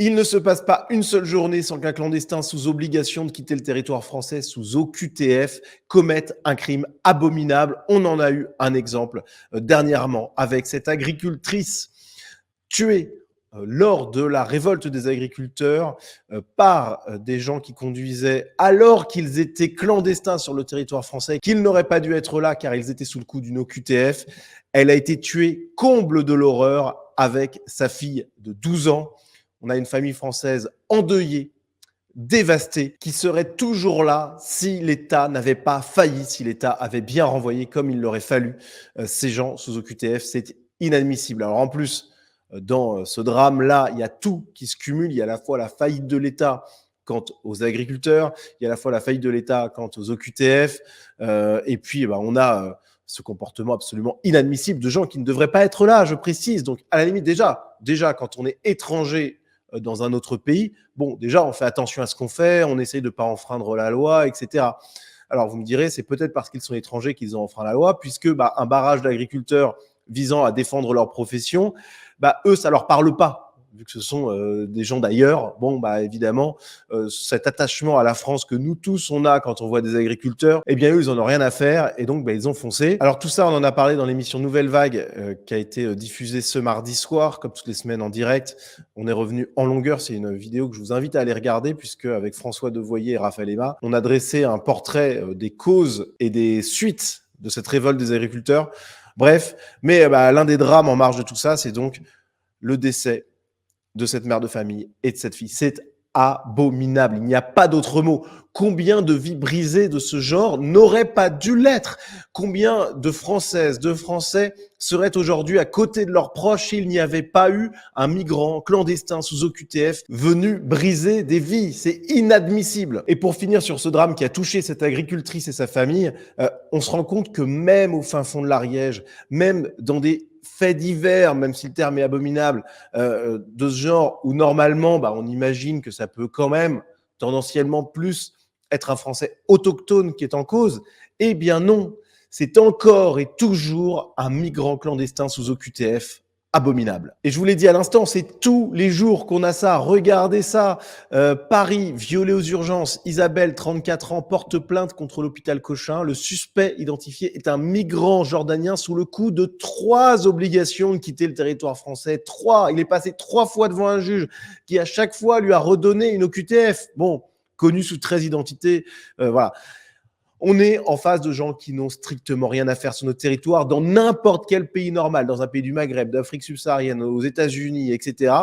Il ne se passe pas une seule journée sans qu'un clandestin sous obligation de quitter le territoire français sous OQTF commette un crime abominable. On en a eu un exemple dernièrement avec cette agricultrice tuée lors de la révolte des agriculteurs par des gens qui conduisaient alors qu'ils étaient clandestins sur le territoire français, qu'ils n'auraient pas dû être là car ils étaient sous le coup d'une OQTF. Elle a été tuée, comble de l'horreur, avec sa fille de 12 ans. On a une famille française endeuillée, dévastée, qui serait toujours là si l'État n'avait pas failli, si l'État avait bien renvoyé comme il l'aurait fallu ces gens sous OQTF. C'est inadmissible. Alors en plus, dans ce drame-là, il y a tout qui se cumule. Il y a à la fois la faillite de l'État quant aux agriculteurs, il y a à la fois la faillite de l'État quant aux OQTF, et puis on a ce comportement absolument inadmissible de gens qui ne devraient pas être là, je précise. Donc à la limite, déjà quand on est étranger dans un autre pays, bon, déjà, on fait attention à ce qu'on fait, on essaye de ne pas enfreindre la loi, etc. Alors, vous me direz, c'est peut-être parce qu'ils sont étrangers qu'ils ont enfreint la loi, puisque un barrage d'agriculteurs visant à défendre leur profession, eux, ça ne leur parle pas. Vu que ce sont des gens d'ailleurs, évidemment, cet attachement à la France que nous tous on a quand on voit des agriculteurs, eh bien eux ils en ont rien à faire et donc ils ont foncé. Alors tout ça on en a parlé dans l'émission Nouvelle Vague qui a été diffusée ce mardi soir, comme toutes les semaines en direct. On est revenu en longueur, c'est une vidéo que je vous invite à aller regarder puisque avec François Devoyer et Raphaël Emma, on a dressé un portrait des causes et des suites de cette révolte des agriculteurs. Bref, mais l'un des drames en marge de tout ça, c'est donc le décès de cette mère de famille et de cette fille. C'est abominable. Il n'y a pas d'autre mot. Combien de vies brisées de ce genre n'auraient pas dû l'être? Combien de Françaises, de Français seraient aujourd'hui à côté de leurs proches s'il n'y avait pas eu un migrant clandestin sous OQTF venu briser des vies? C'est inadmissible. Et pour finir sur ce drame qui a touché cette agricultrice et sa famille, on se rend compte que même au fin fond de l'Ariège, même dans des faits divers, même si le terme est abominable, de ce genre où normalement, on imagine que ça peut quand même tendanciellement plus être un Français autochtone qui est en cause. Eh bien non, c'est encore et toujours un migrant clandestin sous OQTF abominable. Et je vous l'ai dit à l'instant, c'est tous les jours qu'on a ça. Regardez ça. Paris, violée aux urgences. Isabelle, 34 ans, porte plainte contre l'hôpital Cochin. Le suspect identifié est un migrant jordanien sous le coup de 3 obligations de quitter le territoire français. 3. Il est passé 3 fois devant un juge qui à chaque fois lui a redonné une OQTF. Bon, connu sous 13 identités. Voilà. On est en face de gens qui n'ont strictement rien à faire sur notre territoire, dans n'importe quel pays normal, dans un pays du Maghreb, d'Afrique subsaharienne, aux États-Unis, etc.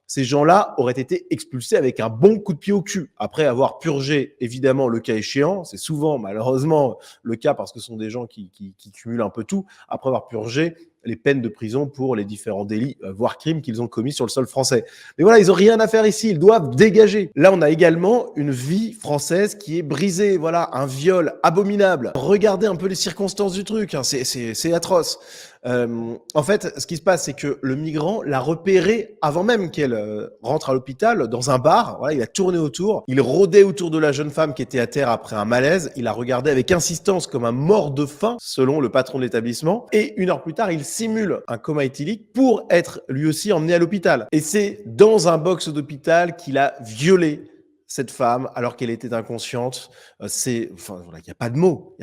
Ces gens-là auraient été expulsés avec un bon coup de pied au cul, après avoir purgé, évidemment, le cas échéant. C'est souvent, malheureusement, le cas parce que ce sont des gens qui cumulent un peu tout, après avoir purgé les peines de prison pour les différents délits, voire crimes qu'ils ont commis sur le sol français. Mais voilà, ils n'ont rien à faire ici, ils doivent dégager. Là, on a également une vie française qui est brisée, voilà, un viol abominable. Regardez un peu les circonstances du truc, hein, c'est atroce. En fait, ce qui se passe, c'est que le migrant l'a repéré avant même qu'elle rentre à l'hôpital, dans un bar. Voilà, il a tourné autour, il rôdait autour de la jeune femme qui était à terre après un malaise. Il a regardé avec insistance comme un mort de faim, selon le patron de l'établissement. Et 1 heure plus tard, il simule un coma éthylique pour être lui aussi emmené à l'hôpital. Et c'est dans un box d'hôpital qu'il a violé cette femme alors qu'elle était inconsciente. Il n'y a pas de mots,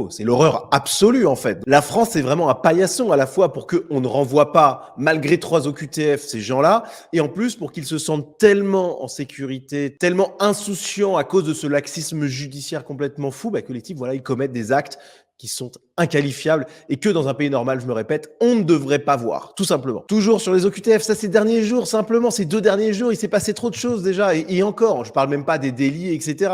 c'est l'horreur absolue en fait. La France est vraiment un paillasson à la fois pour qu'on ne renvoie pas malgré 3 OQTF ces gens-là et en plus pour qu'ils se sentent tellement en sécurité, tellement insouciants à cause de ce laxisme judiciaire complètement fou que les types ils commettent des actes qui sont inqualifiables et que dans un pays normal, je me répète, on ne devrait pas voir, tout simplement. Toujours sur les OQTF, ça ces derniers jours, simplement, ces 2 derniers jours, il s'est passé trop de choses déjà, et encore, je parle même pas des délits, etc.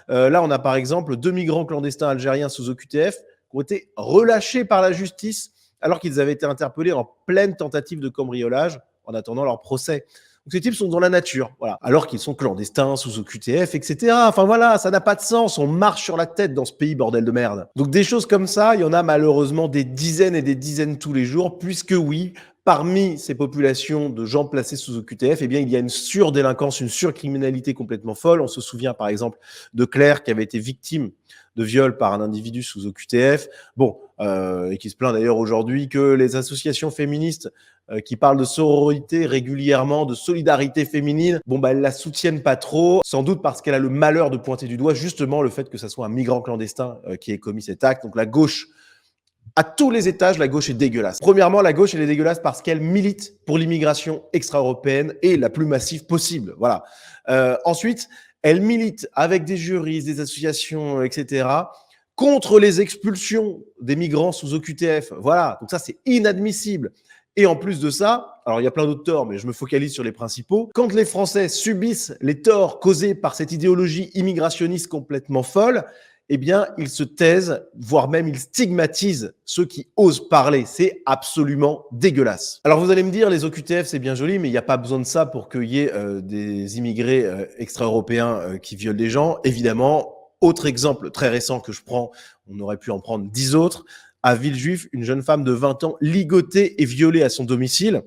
Là, on a par exemple 2 migrants clandestins algériens sous OQTF qui ont été relâchés par la justice alors qu'ils avaient été interpellés en pleine tentative de cambriolage en attendant leur procès. Donc ces types sont dans la nature, voilà, alors qu'ils sont clandestins, sous OQTF, etc. Enfin voilà, ça n'a pas de sens, on marche sur la tête dans ce pays, bordel de merde. Donc des choses comme ça, il y en a malheureusement des dizaines et des dizaines tous les jours, puisque oui, parmi ces populations de gens placés sous OQTF, eh bien, il y a une surdélinquance, une surcriminalité complètement folle. On se souvient par exemple de Claire qui avait été victime de viol par un individu sous OQTF. Bon, et qui se plaint d'ailleurs aujourd'hui que les associations féministes qui parlent de sororité régulièrement, de solidarité féminine, bon bah elles la soutiennent pas trop, sans doute parce qu'elle a le malheur de pointer du doigt justement le fait que ça soit un migrant clandestin qui ait commis cet acte. Donc la gauche, à tous les étages, la gauche est dégueulasse. Premièrement, la gauche, elle est dégueulasse parce qu'elle milite pour l'immigration extra-européenne et la plus massive possible. Voilà. Ensuite, elle milite avec des juristes, des associations, etc., contre les expulsions des migrants sous OQTF. Voilà. Donc ça, c'est inadmissible. Et en plus de ça, alors il y a plein d'autres torts, mais je me focalise sur les principaux. Quand les Français subissent les torts causés par cette idéologie immigrationniste complètement folle, eh bien, ils se taisent, voire même ils stigmatisent ceux qui osent parler. C'est absolument dégueulasse. Alors vous allez me dire, les OQTF, c'est bien joli, mais il n'y a pas besoin de ça pour qu'il y ait des immigrés extra-européens qui violent des gens. Évidemment, autre exemple très récent que je prends, on aurait pu en prendre 10 autres. À Villejuif, une jeune femme de 20 ans ligotée et violée à son domicile.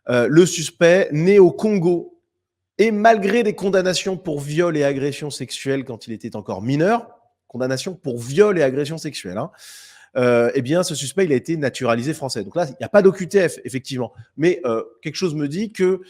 Le suspect, né au Congo, et malgré des condamnations pour viol et agression sexuelle quand il était encore mineur, condamnation pour viol et agression sexuelle, eh bien, ce suspect, il a été naturalisé français. Donc là, il n'y a pas d'OQTF, effectivement. Mais quelque chose me dit que,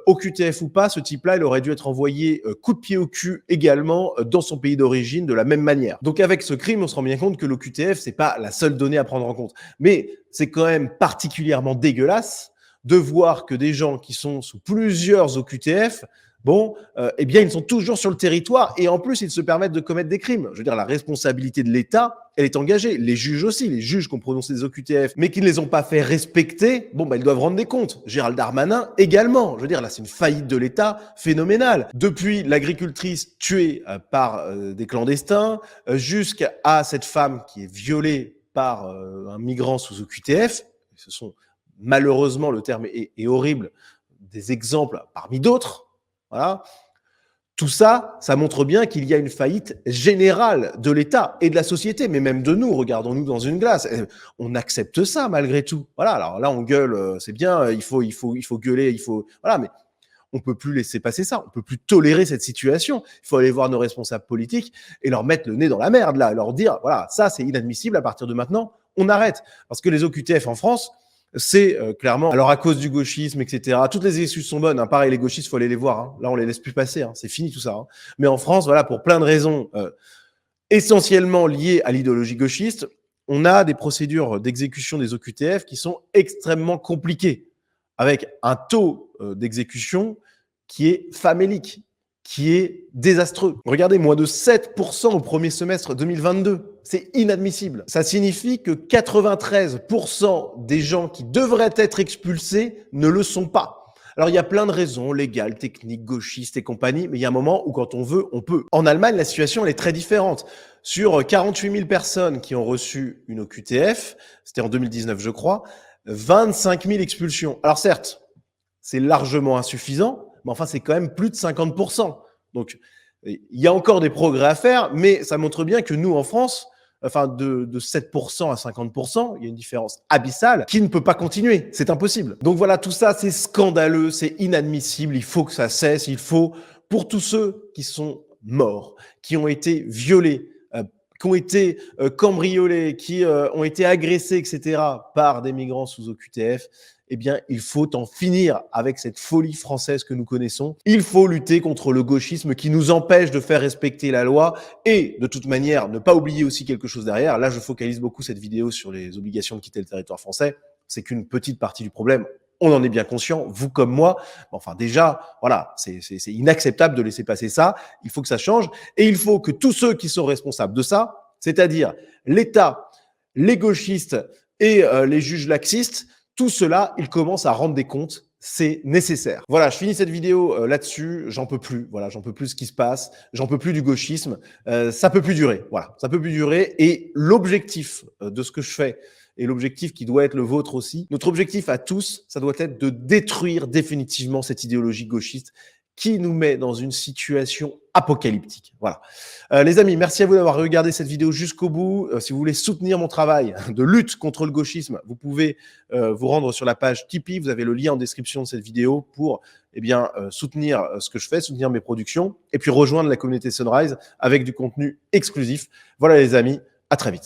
OQTF ou pas, ce type-là, il aurait dû être envoyé coup de pied au cul également dans son pays d'origine de la même manière. Donc avec ce crime, on se rend bien compte que l'OQTF, c'est pas la seule donnée à prendre en compte. Mais c'est quand même particulièrement dégueulasse de voir que des gens qui sont sous plusieurs OQTF, bon, eh bien, ils sont toujours sur le territoire et en plus, ils se permettent de commettre des crimes. Je veux dire, la responsabilité de l'État, elle est engagée. Les juges aussi, les juges qui ont prononcé des OQTF, mais qui ne les ont pas fait respecter, bon, bah, ils doivent rendre des comptes. Gérald Darmanin également. Je veux dire, là, c'est une faillite de l'État phénoménale. Depuis l'agricultrice tuée par des clandestins, jusqu'à cette femme qui est violée par un migrant sous OQTF, ce sont malheureusement, le terme est horrible, des exemples parmi d'autres. Voilà. Tout ça, ça montre bien qu'il y a une faillite générale de l'État et de la société, mais même de nous. Regardons-nous dans une glace. On accepte ça malgré tout. Voilà. Alors là, on gueule, c'est bien. Il faut gueuler. Voilà. Mais on peut plus laisser passer ça. On peut plus tolérer cette situation. Il faut aller voir nos responsables politiques et leur mettre le nez dans la merde là, leur dire voilà, ça c'est inadmissible. À partir de maintenant, on arrête. Parce que les OQTF en France, c'est clairement, alors à cause du gauchisme, etc. Toutes les excuses sont bonnes. Pareil, les gauchistes, faut aller les voir. Là, on les laisse plus passer. C'est fini tout ça. Mais en France, voilà, pour plein de raisons essentiellement liées à l'idéologie gauchiste, on a des procédures d'exécution des OQTF qui sont extrêmement compliquées, avec un taux d'exécution qui est famélique, qui est désastreux. Regardez, moins de 7% au premier semestre 2022. C'est inadmissible. Ça signifie que 93% des gens qui devraient être expulsés ne le sont pas. Alors, il y a plein de raisons, légales, techniques, gauchistes et compagnie, mais il y a un moment où quand on veut, on peut. En Allemagne, la situation, elle est très différente. Sur 48 000 personnes qui ont reçu une OQTF, c'était en 2019, je crois, 25 000 expulsions. Alors certes, c'est largement insuffisant, mais enfin, c'est quand même plus de 50%. Donc, il y a encore des progrès à faire, mais ça montre bien que nous, en France, enfin, de 7% à 50%, il y a une différence abyssale qui ne peut pas continuer. C'est impossible. Donc voilà, tout ça, c'est scandaleux, c'est inadmissible. Il faut que ça cesse. Il faut, pour tous ceux qui sont morts, qui ont été violés, qui ont été cambriolés, qui ont été agressés, etc., par des migrants sous OQTF, eh bien, il faut en finir avec cette folie française que nous connaissons. Il faut lutter contre le gauchisme qui nous empêche de faire respecter la loi et, de toute manière, ne pas oublier aussi quelque chose derrière. Là, je focalise beaucoup cette vidéo sur les obligations de quitter le territoire français. C'est qu'une petite partie du problème. On en est bien conscient, vous comme moi. Enfin, déjà, voilà, c'est inacceptable de laisser passer ça. Il faut que ça change. Et il faut que tous ceux qui sont responsables de ça, c'est-à-dire l'État, les gauchistes et les juges laxistes, tout cela, ils commencent à rendre des comptes. C'est nécessaire. Voilà, je finis cette vidéo là-dessus. J'en peux plus. Voilà, j'en peux plus ce qui se passe. J'en peux plus du gauchisme. Ça peut plus durer. Voilà, ça peut plus durer. Et l'objectif de ce que je fais, et l'objectif qui doit être le vôtre aussi, notre objectif à tous, ça doit être de détruire définitivement cette idéologie gauchiste qui nous met dans une situation apocalyptique. Voilà. Les amis, merci à vous d'avoir regardé cette vidéo jusqu'au bout. Si vous voulez soutenir mon travail de lutte contre le gauchisme, vous pouvez vous rendre sur la page Tipeee. Vous avez le lien en description de cette vidéo pour soutenir ce que je fais, soutenir mes productions et puis rejoindre la communauté Sunrise avec du contenu exclusif. Voilà les amis, à très vite.